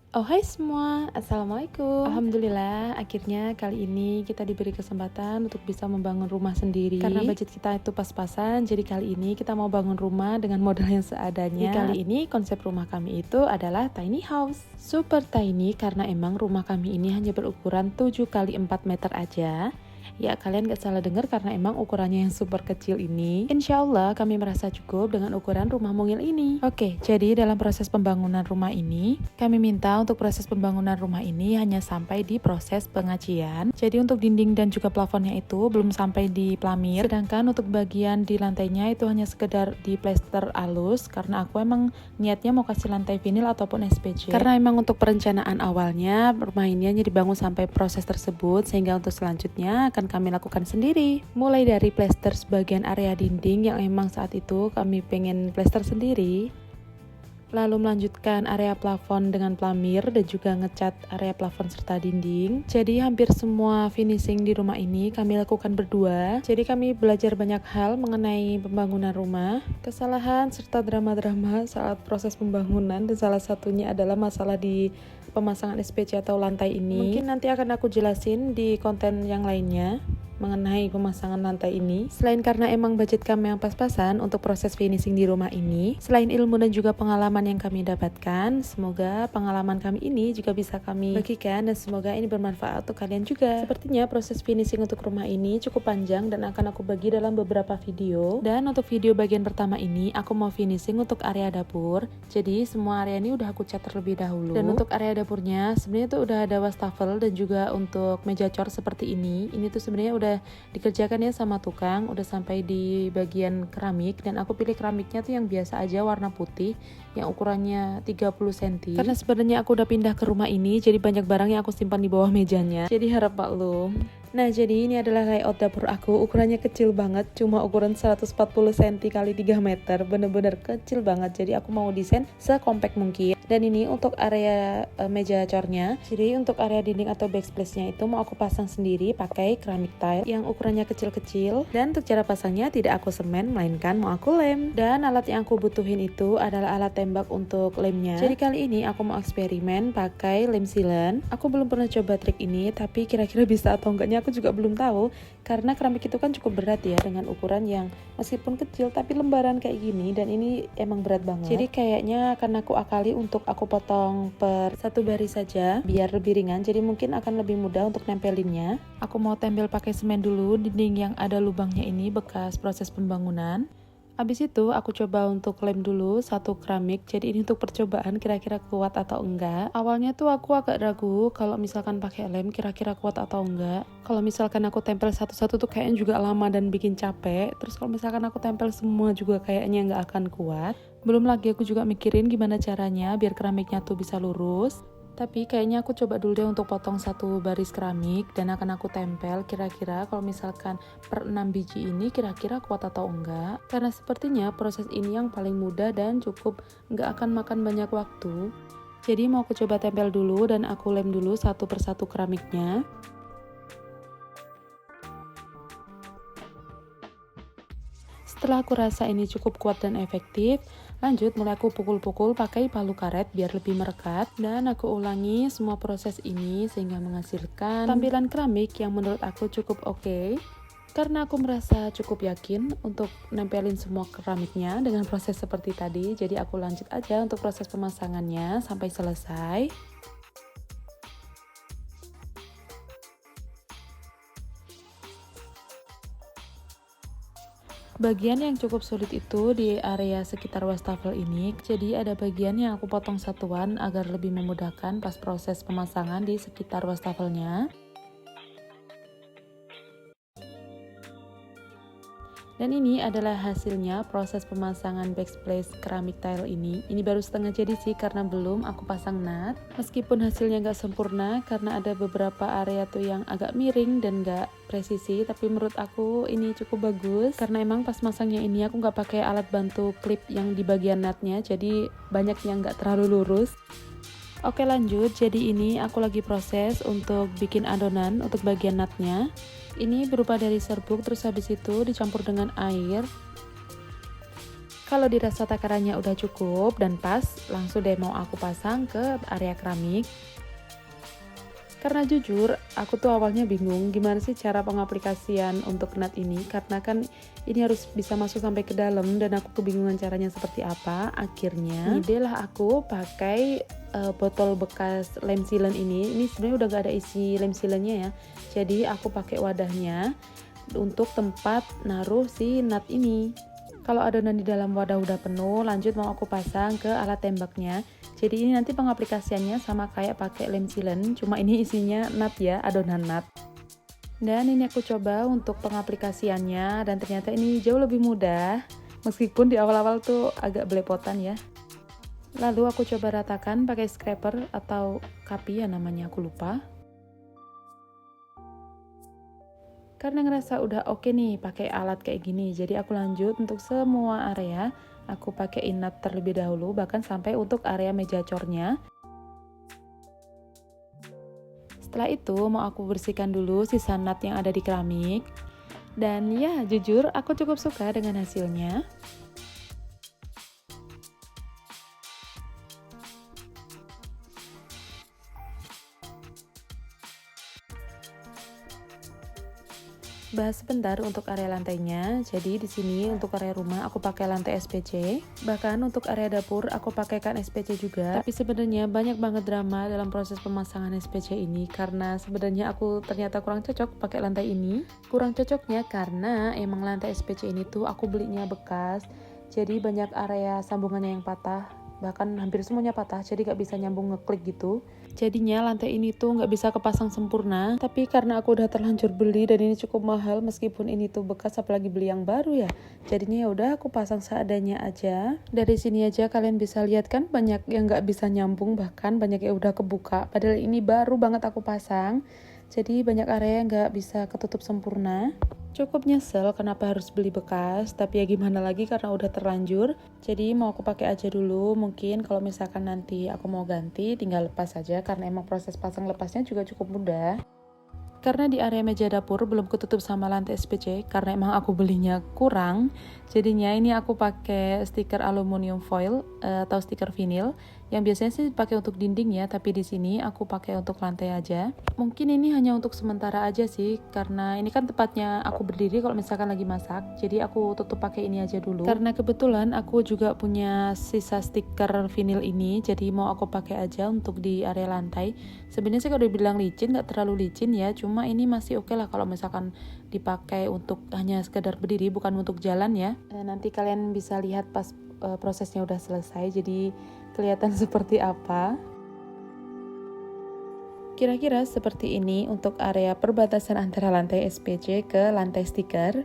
Oh hai semua, Assalamualaikum. Alhamdulillah akhirnya kali ini kita diberi kesempatan untuk bisa membangun rumah sendiri. Karena budget kita itu pas-pasan, jadi kali ini kita mau bangun rumah dengan modal yang seadanya. Kali ini konsep rumah kami itu adalah tiny house. Super tiny karena emang rumah kami ini hanya berukuran 7 kali 4 meter aja. Ya kalian gak salah dengar karena emang ukurannya yang super kecil ini. Insya Allah kami merasa cukup dengan ukuran rumah mungil ini. Oke, jadi dalam proses pembangunan rumah ini, kami minta untuk proses pembangunan rumah ini hanya sampai di proses pengacian. Jadi untuk dinding dan juga plafonnya itu belum sampai di plamir. Sedangkan untuk bagian di lantainya itu hanya sekedar di plester halus karena aku emang niatnya mau kasih lantai vinil ataupun SPC. Karena emang untuk perencanaan awalnya rumah ini hanya dibangun sampai proses tersebut, sehingga untuk selanjutnya akan kami lakukan sendiri. Mulai dari plester sebagian area dinding yang emang saat itu kami pengen plester sendiri. Lalu melanjutkan area plafon dengan plamir dan juga ngecat area plafon serta dinding. Jadi hampir semua finishing di rumah ini kami lakukan berdua. Jadi kami belajar banyak hal mengenai pembangunan rumah, kesalahan serta drama-drama saat proses pembangunan, dan salah satunya adalah masalah di pemasangan SPC atau lantai ini. Mungkin nanti akan aku jelasin di konten yang lainnya mengenai pemasangan lantai ini. Selain karena emang budget kami yang pas-pasan untuk proses finishing di rumah ini, selain ilmu dan juga pengalaman yang kami dapatkan, semoga pengalaman kami ini juga bisa kami bagikan dan semoga ini bermanfaat untuk kalian juga. Sepertinya proses finishing untuk rumah ini cukup panjang dan akan aku bagi dalam beberapa video. Dan untuk video bagian pertama ini aku mau finishing untuk area dapur. Jadi semua area ini udah aku cat terlebih dahulu. Dan untuk area dapurnya sebenarnya tuh udah ada wastafel dan juga untuk meja cor seperti ini. Ini tuh sebenarnya udah dikerjakan ya sama tukang, udah sampai di bagian keramik, dan aku pilih keramiknya tuh yang biasa aja warna putih yang ukurannya 30 cm karena sebenarnya aku udah pindah ke rumah ini, jadi banyak barang yang aku simpan di bawah mejanya, jadi harap maklum. Nah jadi ini adalah layout dapur aku, ukurannya kecil banget, cuma ukuran 140 cm kali 3 meter, bener-bener kecil banget, jadi aku mau desain sekompak mungkin. Dan ini untuk area meja cornya, jadi untuk area dinding atau backsplash-nya itu mau aku pasang sendiri pakai keramik tile yang ukurannya kecil-kecil, dan untuk cara pasangnya tidak aku semen melainkan mau aku lem. Dan alat yang aku butuhin itu adalah alat tembak untuk lemnya. Jadi kali ini aku mau eksperimen pakai lem sealant. Aku belum pernah coba trik ini, tapi kira-kira bisa atau enggaknya aku juga belum tahu, karena keramik itu kan cukup berat ya, dengan ukuran yang meskipun kecil tapi lembaran kayak gini, dan ini emang berat banget. Jadi kayaknya akan aku akali untuk aku potong per satu baris saja biar lebih ringan, jadi mungkin akan lebih mudah untuk nempelinnya. Aku mau tempel pakai semen dulu dinding yang ada lubangnya ini bekas proses pembangunan. Habis itu aku coba untuk lem dulu satu keramik, jadi ini untuk percobaan kira-kira kuat atau enggak. Awalnya tuh aku agak ragu kalau misalkan pakai lem kira-kira kuat atau enggak. Kalau misalkan aku tempel satu-satu tuh kayaknya juga lama dan bikin capek. Terus kalau misalkan aku tempel semua juga kayaknya enggak akan kuat. Belum lagi aku juga mikirin gimana caranya biar keramiknya tuh bisa lurus. Tapi kayaknya aku coba dulu deh untuk potong satu baris keramik dan akan aku tempel kira-kira kalau misalkan per 6 biji ini kira-kira kuat atau enggak. Karena sepertinya proses ini yang paling mudah dan cukup enggak akan makan banyak waktu. Jadi mau aku coba tempel dulu dan aku lem dulu satu persatu keramiknya. Setelah aku rasa ini cukup kuat dan efektif, lanjut mulai aku pukul-pukul pakai palu karet biar lebih merekat, dan aku ulangi semua proses ini sehingga menghasilkan tampilan keramik yang menurut aku cukup oke. Karena aku merasa cukup yakin untuk nempelin semua keramiknya dengan proses seperti tadi, jadi aku lanjut aja untuk proses pemasangannya sampai selesai. Bagian yang cukup sulit itu di area sekitar wastafel ini, jadi ada bagian yang aku potong satuan agar lebih memudahkan pas proses pemasangan di sekitar wastafelnya. Dan ini adalah hasilnya proses pemasangan backsplash keramik tile ini. Ini baru setengah jadi sih karena belum aku pasang nut. Meskipun hasilnya nggak sempurna karena ada beberapa area tuh yang agak miring dan nggak presisi, tapi menurut aku ini cukup bagus karena emang pas masangnya ini aku nggak pakai alat bantu klip yang di bagian nutnya, jadi banyak yang nggak terlalu lurus. Oke lanjut, jadi ini aku lagi proses untuk bikin adonan untuk bagian nutnya. Ini berupa dari serbuk, terus habis itu dicampur dengan air. Kalau dirasa takarannya udah cukup dan pas, langsung deh mau aku pasang ke area keramik. Karena jujur, aku tuh awalnya bingung gimana sih cara pengaplikasian untuk nut ini, karena kan ini harus bisa masuk sampai ke dalam dan aku kebingungan caranya seperti apa. Akhirnya ide lah aku pakai botol bekas lem sealant ini sebenarnya udah gak ada isi lem sealantnya ya, jadi aku pakai wadahnya untuk tempat naruh si nut ini. Kalau adonan di dalam wadah udah penuh, lanjut mau aku pasang ke alat tembaknya. Jadi ini nanti pengaplikasiannya sama kayak pakai lem sealant, cuma ini isinya nut ya, adonan nut. Dan ini aku coba untuk pengaplikasiannya dan ternyata ini jauh lebih mudah, meskipun di awal-awal tuh agak belepotan ya. Lalu aku coba ratakan pakai scraper atau kapi ya namanya, aku lupa. Karena ngerasa udah oke nih pakai alat kayak gini, jadi aku lanjut untuk semua area aku pakai nut terlebih dahulu, bahkan sampai untuk area meja cornya. Setelah itu mau aku bersihkan dulu sisa nut yang ada di keramik. Dan ya jujur aku cukup suka dengan hasilnya. Bahas sebentar untuk area lantainya. Jadi di sini untuk area rumah aku pakai lantai SPC. Bahkan untuk area dapur aku pakaikan SPC juga. Tapi sebenarnya banyak banget drama dalam proses pemasangan SPC ini karena sebenarnya aku ternyata kurang cocok pakai lantai ini. Kurang cocoknya karena emang lantai SPC ini tuh aku belinya bekas. Jadi banyak area sambungannya yang patah. Bahkan hampir semuanya patah, jadi gak bisa nyambung ngeklik gitu. Jadinya lantai ini tuh gak bisa kepasang sempurna. Tapi karena aku udah terlanjur beli dan ini cukup mahal, meskipun ini tuh bekas apalagi beli yang baru ya, jadinya ya udah aku pasang seadanya aja. Dari sini aja kalian bisa lihat kan banyak yang gak bisa nyambung, bahkan banyak yang udah kebuka. Padahal ini baru banget aku pasang. Jadi banyak area yang gak bisa ketutup sempurna. Cukup nyesel kenapa harus beli bekas, tapi ya gimana lagi karena udah terlanjur. Jadi mau aku pakai aja dulu, mungkin kalau misalkan nanti aku mau ganti tinggal lepas aja karena emang proses pasang lepasnya juga cukup mudah. Karena di area meja dapur belum ketutup sama lantai SPC karena emang aku belinya kurang, jadinya ini aku pakai stiker aluminium foil atau stiker vinil yang biasanya sih dipakai untuk dinding ya, tapi di sini aku pakai untuk lantai aja. Mungkin ini hanya untuk sementara aja sih karena ini kan tepatnya aku berdiri kalau misalkan lagi masak, jadi aku tutup pakai ini aja dulu. Karena kebetulan aku juga punya sisa stiker vinil ini, jadi mau aku pakai aja untuk di area lantai. Sebenarnya sih kalau dibilang licin nggak terlalu licin ya, cuma ini masih oke lah kalau misalkan dipakai untuk hanya sekedar berdiri bukan untuk jalan ya. Nanti kalian bisa lihat pas prosesnya udah selesai, jadi kelihatan seperti apa. Kira-kira seperti ini untuk area perbatasan antara lantai SPC ke lantai stiker.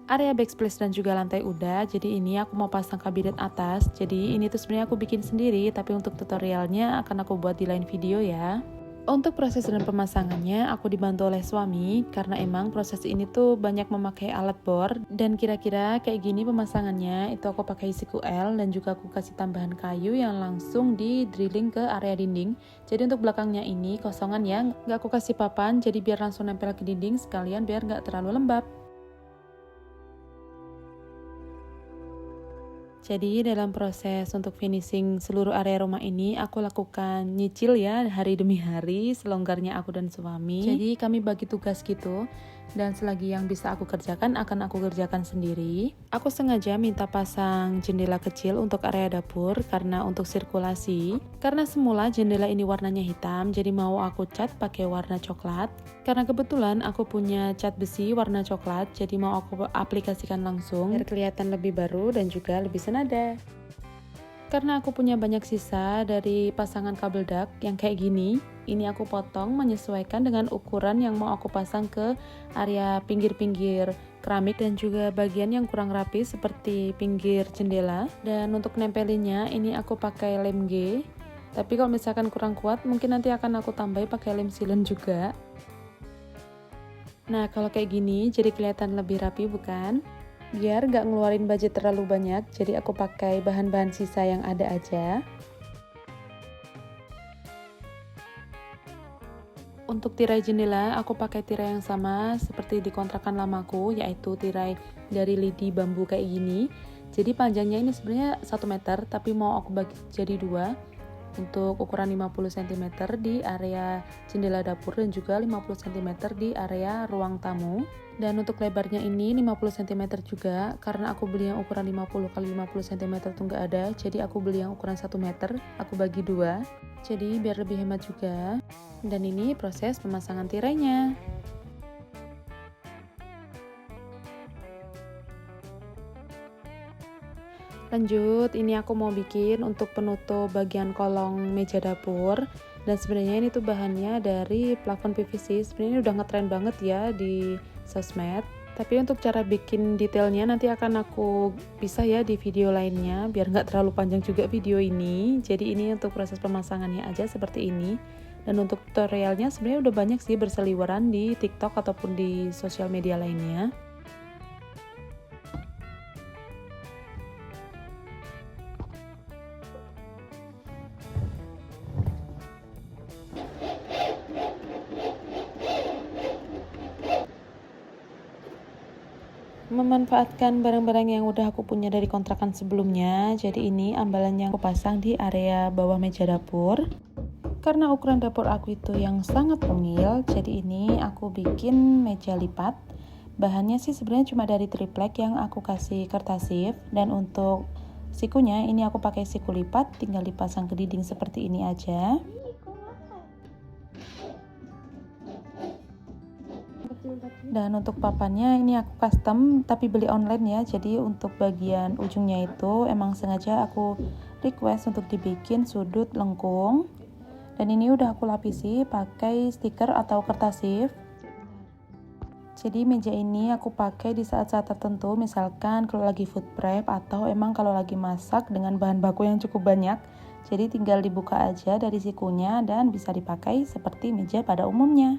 Area backsplash dan juga lantai udah, jadi ini aku mau pasang kabinet atas. Jadi ini tuh sebenarnya aku bikin sendiri, tapi untuk tutorialnya akan aku buat di lain video ya. Untuk proses dan pemasangannya aku dibantu oleh suami karena emang proses ini tuh banyak memakai alat bor dan kira-kira kayak gini pemasangannya itu aku pakai siku L dan juga aku kasih tambahan kayu yang langsung di drilling ke area dinding. Jadi untuk belakangnya ini kosongan ya, nggak aku kasih papan jadi biar langsung nempel ke dinding sekalian biar nggak terlalu lembab. Jadi dalam proses untuk finishing seluruh area rumah ini aku lakukan nyicil ya hari demi hari selonggarnya aku dan suami. Jadi kami bagi tugas gitu dan selagi yang bisa aku kerjakan akan aku kerjakan sendiri. Aku sengaja minta pasang jendela kecil untuk area dapur karena untuk sirkulasi. Karena semula jendela ini warnanya hitam jadi mau aku cat pakai warna coklat. Karena kebetulan aku punya cat besi warna coklat jadi mau aku aplikasikan langsung biar kelihatan lebih baru dan juga lebih senada. Karena aku punya banyak sisa dari pasangan kabel dak yang kayak gini, ini aku potong menyesuaikan dengan ukuran yang mau aku pasang ke area pinggir-pinggir keramik dan juga bagian yang kurang rapi seperti pinggir jendela. Dan untuk nempelinnya ini aku pakai lem G. Tapi kalau misalkan kurang kuat mungkin nanti akan aku tambahin pakai lem sealant juga. Nah kalau kayak gini jadi kelihatan lebih rapi bukan? Biar gak ngeluarin budget terlalu banyak, jadi aku pakai bahan-bahan sisa yang ada aja. Untuk tirai jendela, aku pakai tirai yang sama seperti di kontrakan lamaku, yaitu tirai dari lidi bambu kayak gini. Jadi panjangnya ini sebenarnya 1 meter, tapi mau aku bagi jadi 2 untuk ukuran 50 cm di area jendela dapur dan juga 50 cm di area ruang tamu. Dan untuk lebarnya ini 50 cm juga, karena aku beli yang ukuran 50 x 50 cm tuh nggak ada, jadi aku beli yang ukuran 1 meter, aku bagi 2, jadi biar lebih hemat juga. Dan ini proses pemasangan tirainya. Lanjut, ini aku mau bikin untuk penutup bagian kolong meja dapur. Dan sebenarnya ini tuh bahannya dari plafon PVC. Sebenarnya ini udah ngetren banget ya di sosmed. Tapi untuk cara bikin detailnya nanti akan aku pisah ya di video lainnya, biar nggak terlalu panjang juga video ini. Jadi ini untuk proses pemasangannya aja seperti ini. Dan untuk tutorialnya sebenarnya udah banyak sih berseliweran di TikTok ataupun di sosial media lainnya. Memanfaatkan barang-barang yang udah aku punya dari kontrakan sebelumnya. Jadi ini ambalan yang aku pasang di area bawah meja dapur. Karena ukuran dapur aku itu yang sangat mungil, jadi ini aku bikin meja lipat. Bahannya sih sebenarnya cuma dari triplek yang aku kasih kertas sif. Dan untuk sikunya ini aku pakai siku lipat, tinggal dipasang ke dinding seperti ini aja. Dan untuk papannya ini aku custom tapi beli online ya. Jadi untuk bagian ujungnya itu emang sengaja aku request untuk dibikin sudut lengkung. Dan ini udah aku lapisi pakai stiker atau kertas sif. Jadi meja ini aku pakai di saat-saat tertentu, misalkan kalau lagi food prep atau emang kalau lagi masak dengan bahan baku yang cukup banyak. Jadi tinggal dibuka aja dari sikunya dan bisa dipakai seperti meja pada umumnya.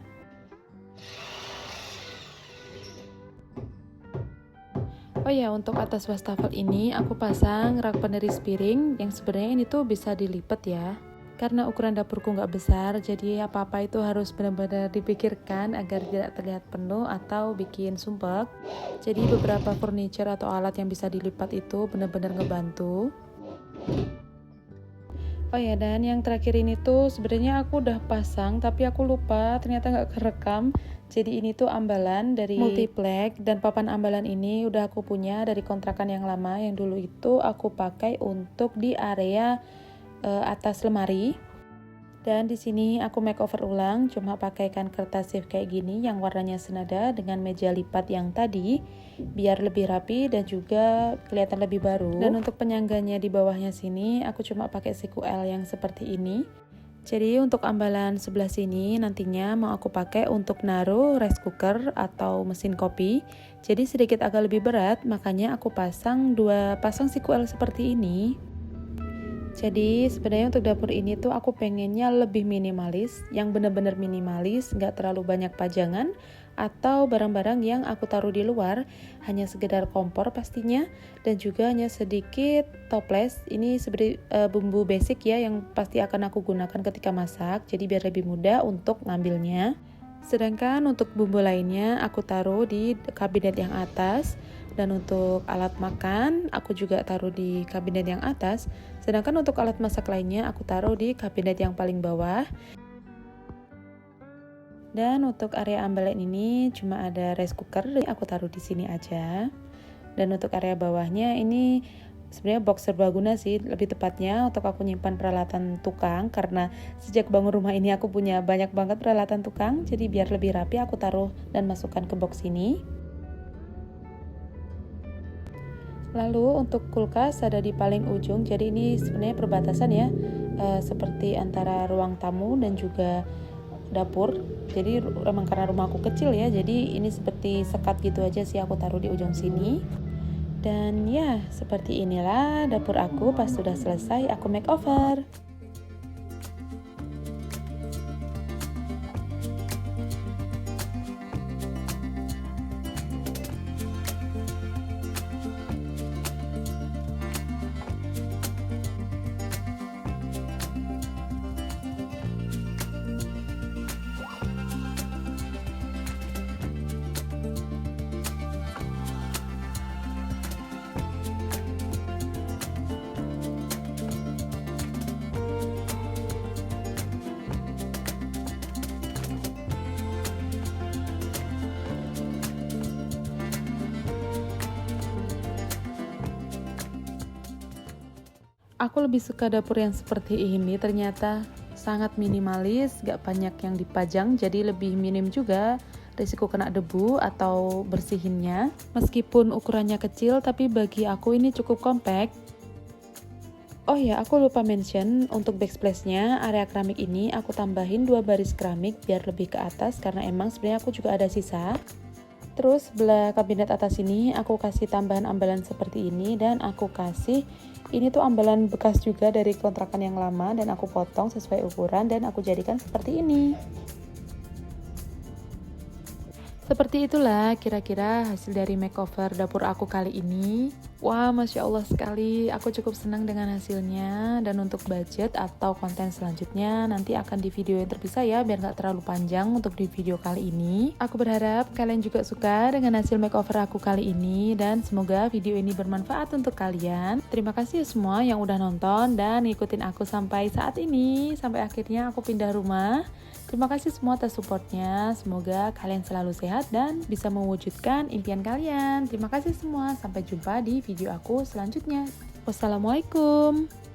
Oh ya, untuk atas wastafel ini aku pasang rak peneris piring yang sebenarnya ini tuh bisa dilipat ya. Karena ukuran dapurku nggak besar, jadi apa-apa itu harus benar-benar dipikirkan agar tidak terlihat penuh atau bikin sumpek. Jadi beberapa furniture atau alat yang bisa dilipat itu benar-benar ngebantu. Oh ya, dan yang terakhir ini tuh sebenarnya aku udah pasang tapi aku lupa, ternyata nggak kerekam. Jadi ini tuh ambalan dari Multiplex, dan papan ambalan ini udah aku punya dari kontrakan yang lama yang dulu itu aku pakai untuk di area atas lemari. Dan di sini aku makeover ulang, cuma pakaikan kertas sif kayak gini yang warnanya senada dengan meja lipat yang tadi, biar lebih rapi dan juga kelihatan lebih baru. Dan untuk penyangganya di bawahnya sini, aku cuma pakai siku L yang seperti ini. Jadi untuk ambalan sebelah sini nantinya mau aku pakai untuk naruh rice cooker atau mesin kopi. Jadi sedikit agak lebih berat, makanya aku pasang 2 pasang siku L seperti ini. Jadi sebenarnya untuk dapur ini tuh aku pengennya lebih minimalis, yang bener-bener minimalis, nggak terlalu banyak pajangan atau barang-barang yang aku taruh di luar, hanya sekedar kompor pastinya, dan juga hanya sedikit toples. Ini seperti bumbu basic ya yang pasti akan aku gunakan ketika masak, jadi biar lebih mudah untuk ngambilnya. Sedangkan untuk bumbu lainnya aku taruh di kabinet yang atas. Dan untuk alat makan aku juga taruh di kabinet yang atas. Sedangkan untuk alat masak lainnya aku taruh di kabinet yang paling bawah. Dan untuk area ambalan ini cuma ada rice cooker, aku taruh di sini aja. Dan untuk area bawahnya ini sebenarnya box serbaguna sih, lebih tepatnya untuk aku nyimpan peralatan tukang, karena sejak bangun rumah ini aku punya banyak banget peralatan tukang. Jadi biar lebih rapi aku taruh dan masukkan ke box ini. Lalu untuk kulkas ada di paling ujung, jadi ini sebenarnya perbatasan ya, seperti antara ruang tamu dan juga dapur. Jadi emang karena rumahku kecil ya, jadi ini seperti sekat gitu aja sih aku taruh di ujung sini. Dan ya seperti inilah dapur aku pas sudah selesai aku makeover. Aku lebih suka dapur yang seperti ini, ternyata sangat minimalis, gak banyak yang dipajang, jadi lebih minim juga risiko kena debu atau bersihinnya. Meskipun ukurannya kecil, tapi bagi aku ini cukup compact. Oh ya, aku lupa mention untuk backsplash-nya, area keramik ini aku tambahin 2 baris keramik biar lebih ke atas karena emang sebenarnya aku juga ada sisa. Terus sebelah kabinet atas ini aku kasih tambahan ambalan seperti ini dan aku kasih ini tuh ambalan bekas juga dari kontrakan yang lama dan aku potong sesuai ukuran dan aku jadikan seperti ini. Seperti itulah kira-kira hasil dari makeover dapur aku kali ini. Wah, Masya Allah sekali, aku cukup senang dengan hasilnya. Dan untuk budget atau konten selanjutnya nanti akan di video yang terpisah ya, biar gak terlalu panjang untuk di video kali ini. Aku berharap kalian juga suka dengan hasil makeover aku kali ini, dan semoga video ini bermanfaat untuk kalian. Terima kasih semua yang udah nonton dan ngikutin aku sampai saat ini, sampai akhirnya aku pindah rumah. Terima kasih semua atas supportnya, semoga kalian selalu sehat dan bisa mewujudkan impian kalian. Terima kasih semua, sampai jumpa di video aku selanjutnya. Wassalamualaikum.